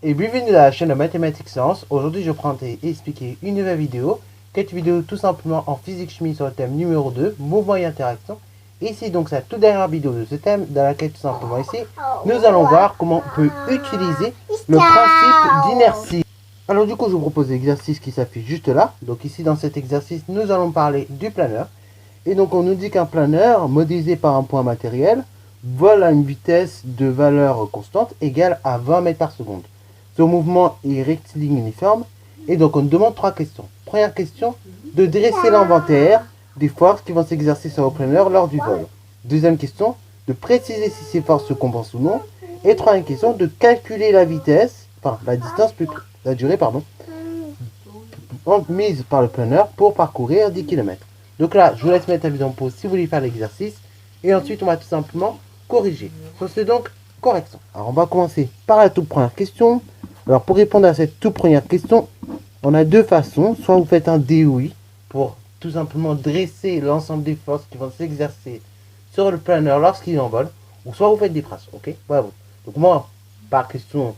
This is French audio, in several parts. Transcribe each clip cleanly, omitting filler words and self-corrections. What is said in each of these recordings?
et bienvenue à la chaîne de Mathématiques Sciences. Aujourd'hui, je prends et expliquer une nouvelle vidéo. Cette vidéo tout simplement en physique-chimie sur le thème numéro 2, mouvement et interaction. Ici, donc, c'est la toute dernière vidéo de ce thème, dans laquelle tout simplement ici, nous allons voir comment on peut utiliser le principe d'inertie. Alors du coup, je vous propose l'exercice qui s'affiche juste là. Donc ici, dans cet exercice, nous allons parler du planeur. Et donc, on nous dit qu'un planeur, modélisé par un point matériel, vole à une vitesse de valeur constante égale à 20 mètres par seconde. Son mouvement est rectiligne uniforme. Et donc, on nous demande 3 questions. Première question, de dresser l'inventaire des forces qui vont s'exercer sur le planeur lors du vol. Deuxième question, de préciser si ces forces se compensent ou non. Et troisième question, de calculer la vitesse, enfin la distance, la durée, mise par le planeur pour parcourir 10 km. Donc là, je vous laisse mettre la vidéo en pause si vous voulez faire l'exercice. Et ensuite, on va tout simplement corriger. C'est donc correction. Alors, on va commencer par la toute première question. Alors, pour répondre à cette toute première question, on a deux façons. Soit vous faites un DOI pour tout simplement dresser l'ensemble des forces qui vont s'exercer sur le planeur lorsqu'il envole. Ou soit vous faites des traces. Ok, bravo. Donc, moi, par question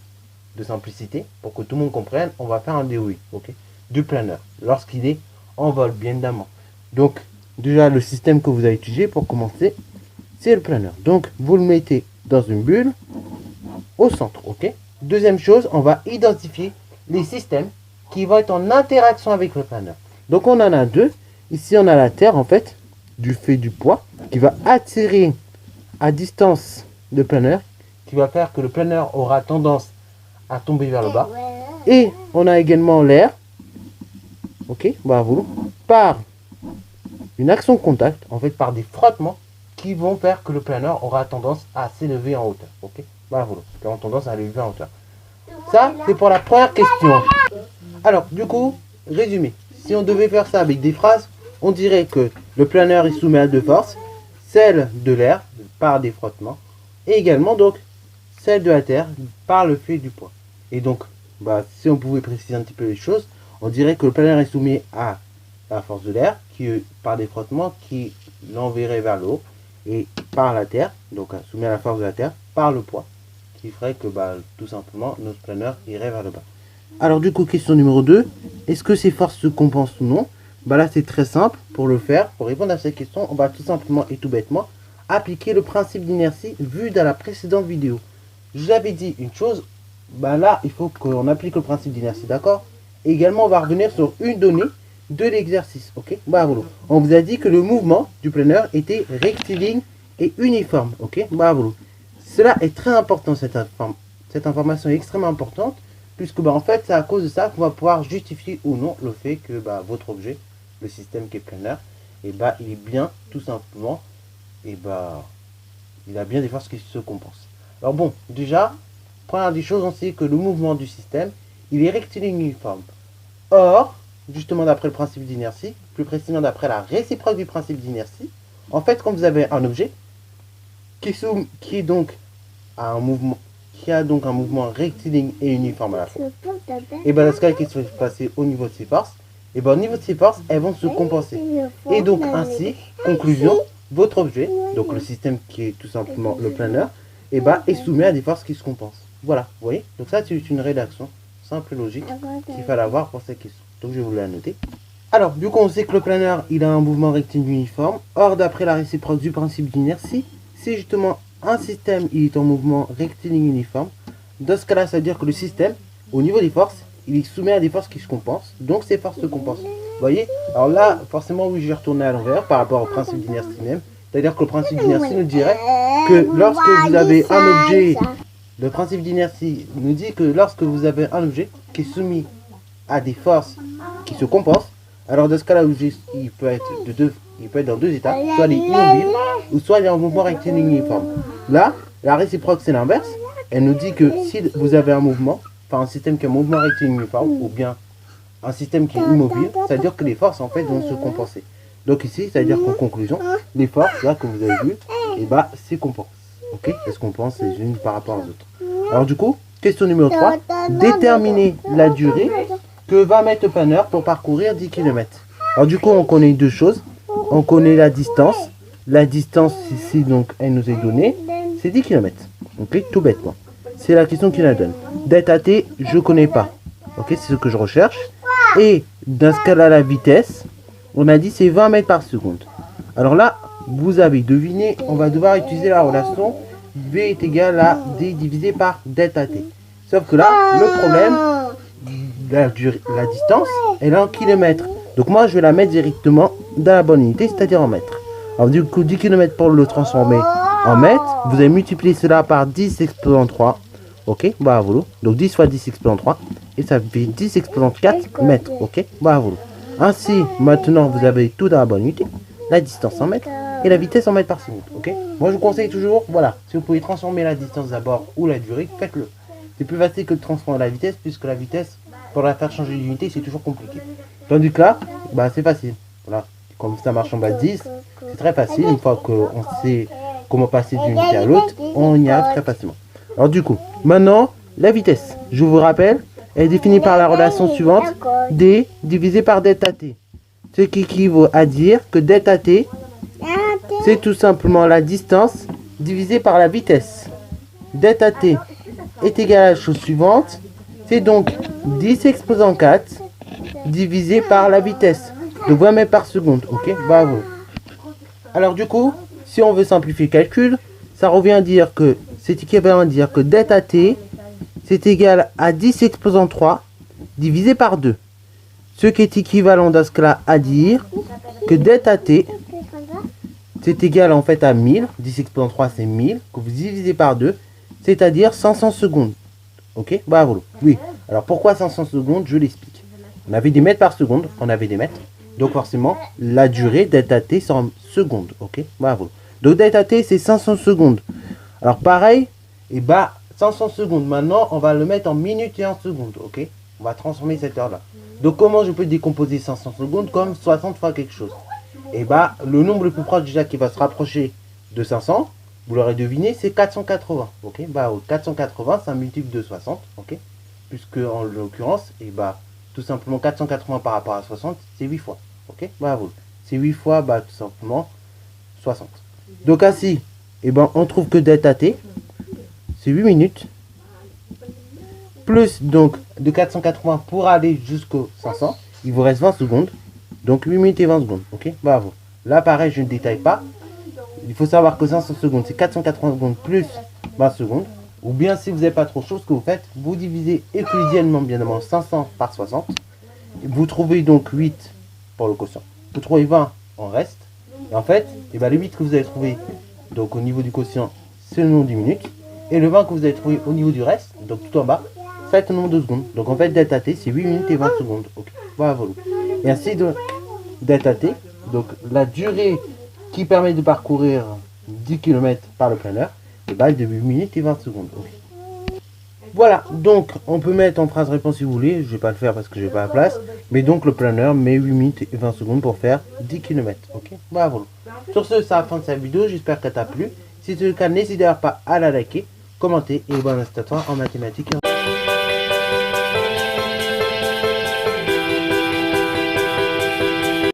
de simplicité, pour que tout le monde comprenne, on va faire un DOI. Ok, du planeur lorsqu'il est en vol, bien évidemment. Donc, déjà, le système que vous avez utilisé pour commencer, c'est le planeur. Donc, vous le mettez dans une bulle au centre, ok. Deuxième chose, on va identifier les systèmes qui vont être en interaction avec le planeur. Donc, on en a deux. Ici, on a la Terre, en fait, du fait du poids, qui va attirer à distance le planeur, qui va faire que le planeur aura tendance à tomber vers le bas. Et on a également l'air, ok, bravo, par une action de contact, en fait, par des frottements, qui vont faire que le planeur aura tendance à s'élever en hauteur. Ok, voilà, qui aura tendance à l'élever en hauteur. Ça, c'est pour la première question. Alors, du coup, résumé. Si on devait faire ça avec des phrases, on dirait que le planeur est soumis à deux forces. Celle de l'air, par des frottements, et également, donc, celle de la terre, par le fait du poids. Et donc, si on pouvait préciser un petit peu les choses, on dirait que le planeur est soumis à la force de l'air, qui, par des frottements, qui l'enverrait vers le haut. Et par la Terre, donc soumis à la force de la Terre, par le poids, qui ferait que tout simplement notre planeur irait vers le bas. Alors du coup, question numéro 2, est-ce que ces forces se compensent ou non? Là c'est très simple, pour le faire, pour répondre à cette question, on va tout simplement et tout bêtement appliquer le principe d'inertie vu dans la précédente vidéo. Je vous avais dit une chose, là il faut qu'on applique le principe d'inertie, d'accord? Et également on va revenir sur une donnée de l'exercice, ok. On vous a dit que le mouvement du planeur était rectiligne et uniforme, ok. Cela est très important, cette information est extrêmement importante, puisque en fait c'est à cause de ça qu'on va pouvoir justifier ou non le fait que votre objet, le système qui est planeur, il est bien tout simplement, il a bien des forces qui se compensent. Alors bon, déjà, première des choses, on sait que le mouvement du système, il est rectiligne uniforme. Or, justement d'après le principe d'inertie, plus précisément d'après la réciproque du principe d'inertie, en fait, quand vous avez un objet qui est donc à un mouvement, qui a donc un mouvement rectiligne et uniforme à la fois, et dans ce cas qui se passer au niveau de ses forces, et au niveau de ces forces, elles vont se compenser. Et donc ainsi, conclusion, votre objet, donc le système qui est tout simplement le planeur, est soumis à des forces qui se compensent. Voilà, vous voyez. Donc ça, c'est une rédaction simple et logique qu'il fallait avoir pour cette question. Donc je vais vous la noter. Alors, du coup, on sait que le planeur, il a un mouvement rectiligne uniforme. Or, d'après la réciproque du principe d'inertie, c'est justement un système, il est en mouvement rectiligne uniforme. Dans ce cas-là, ça veut dire que le système, au niveau des forces, il est soumis à des forces qui se compensent. Donc, ces forces se compensent. Vous voyez? Alors là, forcément, oui, je vais retourner à l'envers par rapport au principe d'inertie même. C'est-à-dire que le principe d'inertie nous dirait que lorsque vous avez un objet, le principe d'inertie nous dit que lorsque vous avez un objet qui est soumis à des forces qui se compensent, alors dans ce cas-là, il peut être dans deux états, soit il est immobile, ou soit il est en mouvement rectiligne uniforme. Là, la réciproque, c'est l'inverse. Elle nous dit que si vous avez un mouvement, enfin un système qui a un mouvement rectiligne uniforme, ou bien un système qui est immobile, ça veut dire que les forces, en fait, vont se compenser. Donc ici, ça veut dire qu'en conclusion, les forces, là, que vous avez vues, c'est compensé. Ok? Elles se compensent les unes par rapport aux autres. Alors du coup, question numéro 3, déterminer la durée que va mettre le planeur pour parcourir 10 km. Alors du coup, on connaît deux choses. On connaît la distance. La distance ici, donc, elle nous est donnée. C'est 10 km. Ok, tout bêtement. c'est la question qu'il la donne. Delta t, je connais pas. Ok, c'est ce que je recherche. Et dans ce cas-là, la vitesse, on a dit c'est 20 mètres par seconde. Alors là, vous avez deviné, on va devoir utiliser la relation V est égal à D divisé par delta t. Sauf que là, le problème, la distance, elle est en kilomètres. Donc moi, je vais la mettre directement dans la bonne unité, c'est-à-dire en mètres. Alors du coup, 10 km pour le transformer en mètres, vous allez multiplier cela par 10 exposant 3. Ok, bravo. Donc 10 fois 10 exposant 3. Et ça fait 10 exposant 4 mètres. Ok, bravo. Ainsi, maintenant, vous avez tout dans la bonne unité. La distance en mètres et la vitesse en mètres par seconde. Ok, moi je vous conseille toujours, voilà, si vous pouvez transformer la distance d'abord ou la durée, faites-le. C'est plus facile que de transformer la vitesse, puisque la vitesse, pour la faire changer d'unité, c'est toujours compliqué. Tandis que là, bah, c'est facile. Voilà, comme ça marche en bas de 10, c'est très facile. Une fois qu'on sait comment passer d'une unité à l'autre, on y arrive très facilement. Alors du coup, maintenant, la vitesse, je vous rappelle, elle est définie par la relation suivante, D divisé par delta t. Ce qui équivaut à dire que delta t, c'est tout simplement la distance divisée par la vitesse. Delta t est égal à la chose suivante, c'est donc 10 exposant 4 divisé par la vitesse. Donc 20 mètres par seconde, ok, bravo. Alors du coup, si on veut simplifier le calcul, ça revient à dire que, c'est équivalent à dire que delta t, c'est égal à 10 exposant 3 divisé par 2. Ce qui est équivalent dans ce cas-là à dire que delta t, c'est égal en fait à 1000. 10 exposant 3 c'est 1000, que vous divisez par 2, c'est-à-dire 500 secondes. Ok, bravo. Oui, alors pourquoi 500 secondes? Je l'explique. On avait des mètres par seconde, on avait des mètres. Donc forcément, la durée delta t c'est en secondes. Ok, bravo. Donc delta t c'est 500 secondes. Alors pareil, et bah 500 secondes. Maintenant, on va le mettre en minutes et en secondes. Ok, on va transformer cette heure-là. Donc comment je peux décomposer 500 secondes comme 60 fois quelque chose? Et bah le nombre le plus proche déjà qui va se rapprocher de 500, vous l'aurez deviné, c'est 480. Ok, bah 480 c'est un multiple de 60. Ok, puisque en l'occurrence, et bah tout simplement 480 par rapport à 60, c'est 8 fois. Ok, bravo. C'est 8 fois, bah tout simplement 60. Donc ainsi, et ben on trouve que delta t, c'est 8 minutes. Plus donc de 480 pour aller jusqu'au 500, il vous reste 20 secondes. Donc 8 minutes et 20 secondes. Ok, bravo. Là pareil, je ne détaille pas. Il faut savoir que 500 secondes, c'est 480 secondes plus 20 secondes. Ou bien si vous n'avez pas trop chaud, ce que vous faites, vous divisez euclidiennement bien évidemment 500 par 60. Vous trouvez donc 8 pour le quotient. Vous trouvez 20 en reste. Et en fait, et ben, les 8 que vous avez trouvé donc au niveau du quotient, c'est le nombre de minutes. Et le 20 que vous avez trouvé au niveau du reste, donc tout en bas, ça va être le nombre de secondes. Donc en fait, delta t, c'est 8 minutes et 20 secondes. Ok, bravo. Et ainsi, de delta t, donc la durée qui permet de parcourir 10 km par le planeur, et bah, de 8 minutes et 20 secondes. Okay. Voilà, donc on peut mettre en phrase réponse si vous voulez, je vais pas le faire parce que j'ai pas la place, mais donc le planeur met 8 minutes et 20 secondes pour faire 10 km. Ok, bravo. Sur ce, c'est la fin de cette vidéo, j'espère qu'elle t'a plu. Si c'est le cas, n'hésitez pas à la liker, commenter et bon instant en mathématiques.